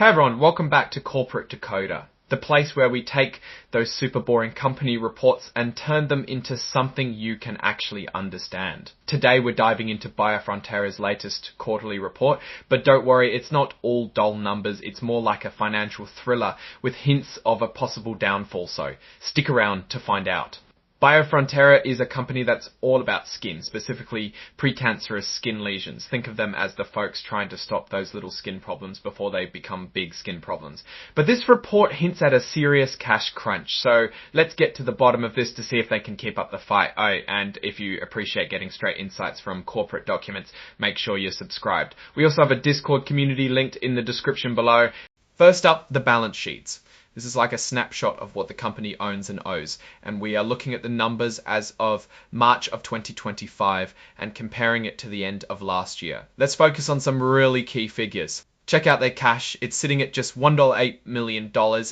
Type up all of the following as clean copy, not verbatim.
Hey everyone, welcome back to Corporate Decoder, the place where we take those super boring company reports and turn them into something you can actually understand. Today we're diving into Biofrontera's latest quarterly report, but don't worry, it's not all dull numbers, it's more like a financial thriller with hints of a possible downfall, so stick around to find out. Biofrontera is a company that's all about skin, specifically precancerous skin lesions. Think of them as the folks trying to stop those little skin problems before they become big skin problems. But this report hints at a serious cash crunch, so let's get to the bottom of this to see if they can keep up the fight. Oh, and if you appreciate getting straight insights from corporate documents, make sure you're subscribed. We also have a Discord community linked in the description below. First up, the balance sheets. This is like a snapshot of what the company owns and owes, and we are looking at the numbers as of March of 2025 and comparing it to the end of last year. Let's focus on some really key figures. Check out their cash. It's sitting at just $1.8 million,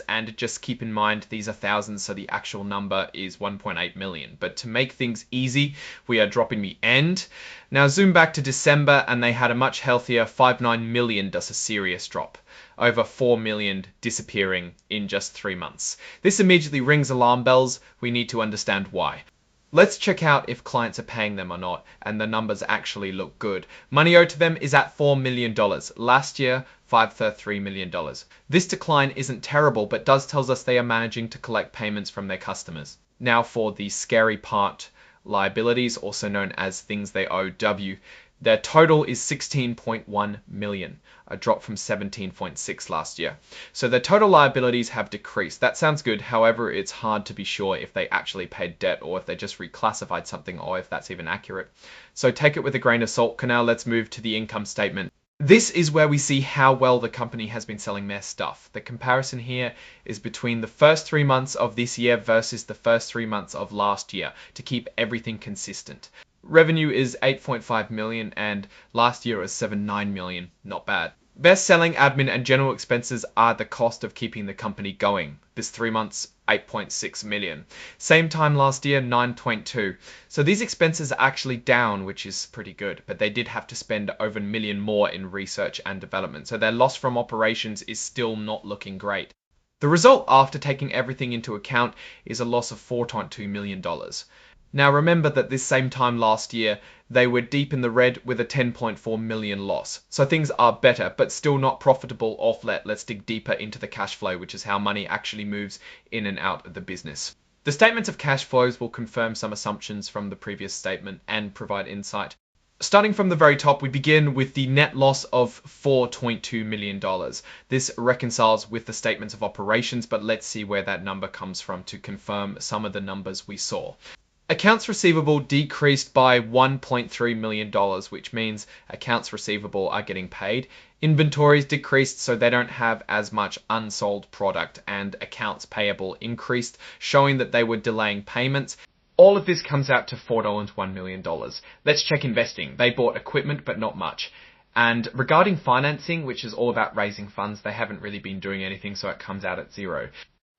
and just keep in mind these are thousands, so the actual number is 1.8 million. But to make things easy, we are dropping the end. Now zoom back to December and they had a much healthier 5.9 million, that's a serious drop. Over 4 million disappearing in just 3 months. This immediately rings alarm bells. We need to understand why. Let's check out if clients are paying them or not, and the numbers actually look good. Money owed to them is at $4 million. Last year, $5.3 million. This decline isn't terrible, but does tells us they are managing to collect payments from their customers. Now for the scary part, liabilities, also known as things they owe W. Their total is 16.1 million, a drop from 17.6 last year. So their total liabilities have decreased. That sounds good. However, it's hard to be sure if they actually paid debt or if they just reclassified something or if that's even accurate. So take it with a grain of salt. Now let's move to the income statement. This is where we see how well the company has been selling their stuff. The comparison here is between the first 3 months of this year versus the first 3 months of last year to keep everything consistent. Revenue is 8.5 million and last year it was 7.9 million. Not bad. Best selling, admin and general expenses are the cost of keeping the company going. This 3 months, 8.6 million. Same time last year, 9.2. So these expenses are actually down, which is pretty good, but they did have to spend over $1 million more in research and development. So their loss from operations is still not looking great. The result after taking everything into account is a loss of $4.2 million. Now remember that this same time last year, they were deep in the red with a 10.4 million loss. So things are better, but still not profitable off let. Let's dig deeper into the cash flow, which is how money actually moves in and out of the business. The statements of cash flows will confirm some assumptions from the previous statement and provide insight. Starting from the very top, we begin with the net loss of $4.2 million. This reconciles with the statements of operations, but let's see where that number comes from to confirm some of the numbers we saw. Accounts receivable decreased by $1.3 million, which means accounts receivable are getting paid. Inventories decreased, so they don't have as much unsold product, and accounts payable increased, showing that they were delaying payments. All of this comes out to $4.1 million. Let's check investing. They bought equipment, but not much. And regarding financing, which is all about raising funds, they haven't really been doing anything, so it comes out at zero.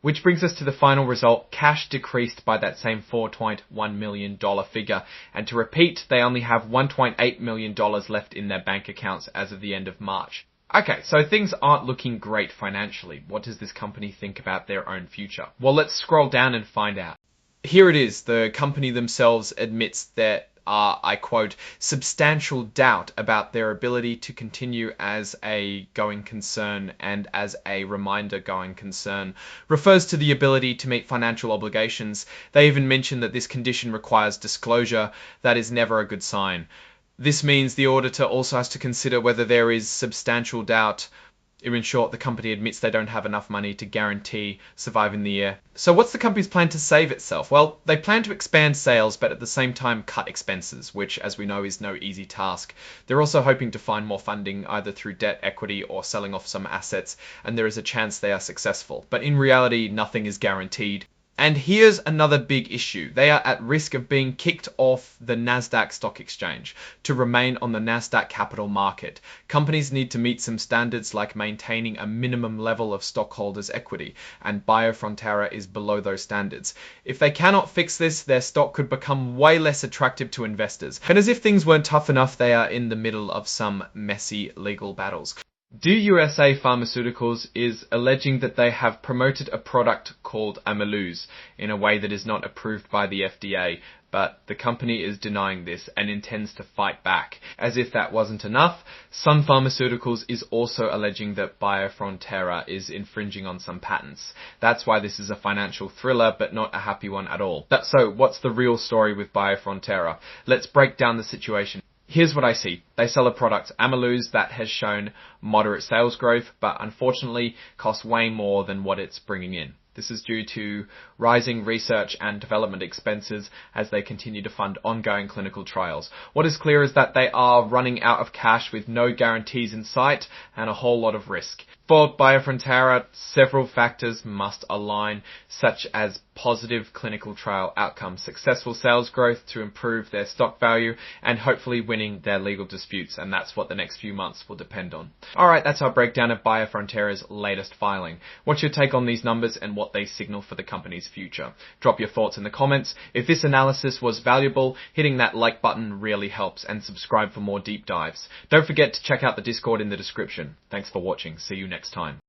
Which brings us to the final result. Cash decreased by that same $4.1 million figure. And to repeat, they only have $1.8 million left in their bank accounts as of the end of March. Okay, so things aren't looking great financially. What does this company think about their own future? Well, let's scroll down and find out. Here it is. The company themselves admits that I quote, substantial doubt about their ability to continue as a going concern, and as a reminder going concern refers to the ability to meet financial obligations. They even mention that this condition requires disclosure. That is never a good sign. This means the auditor also has to consider whether there is substantial doubt. In short, the company admits they don't have enough money to guarantee surviving the year. So what's the company's plan to save itself? Well, they plan to expand sales, but at the same time cut expenses, which, as we know, is no easy task. They're also hoping to find more funding, either through debt, equity, or selling off some assets, and there is a chance they are successful. But in reality, nothing is guaranteed. And here's another big issue. They are at risk of being kicked off the Nasdaq stock exchange to remain on the Nasdaq capital market. Companies need to meet some standards like maintaining a minimum level of stockholders' equity, and Biofrontera is below those standards. If they cannot fix this, their stock could become way less attractive to investors. And as if things weren't tough enough, they are in the middle of some messy legal battles. Do USA Pharmaceuticals is alleging that they have promoted a product called Ameluz in a way that is not approved by the FDA, but the company is denying this and intends to fight back. As if that wasn't enough, Sun Pharmaceuticals is also alleging that Biofrontera is infringing on some patents. That's why this is a financial thriller, but not a happy one at all. So, what's the real story with Biofrontera? Let's break down the situation. Here's what I see. They sell a product, Ameluz, that has shown moderate sales growth, but unfortunately costs way more than what it's bringing in. This is due to rising research and development expenses as they continue to fund ongoing clinical trials. What is clear is that they are running out of cash with no guarantees in sight and a whole lot of risk. For Biofrontera, several factors must align, such as positive clinical trial outcomes, successful sales growth to improve their stock value, and hopefully winning their legal disputes, and that's what the next few months will depend on. Alright, that's our breakdown of Biofrontera's latest filing. What's your take on these numbers and what they signal for the company's future? Drop your thoughts in the comments. If this analysis was valuable, hitting that like button really helps, and subscribe for more deep dives. Don't forget to check out the Discord in the description. Thanks for watching. See you next time.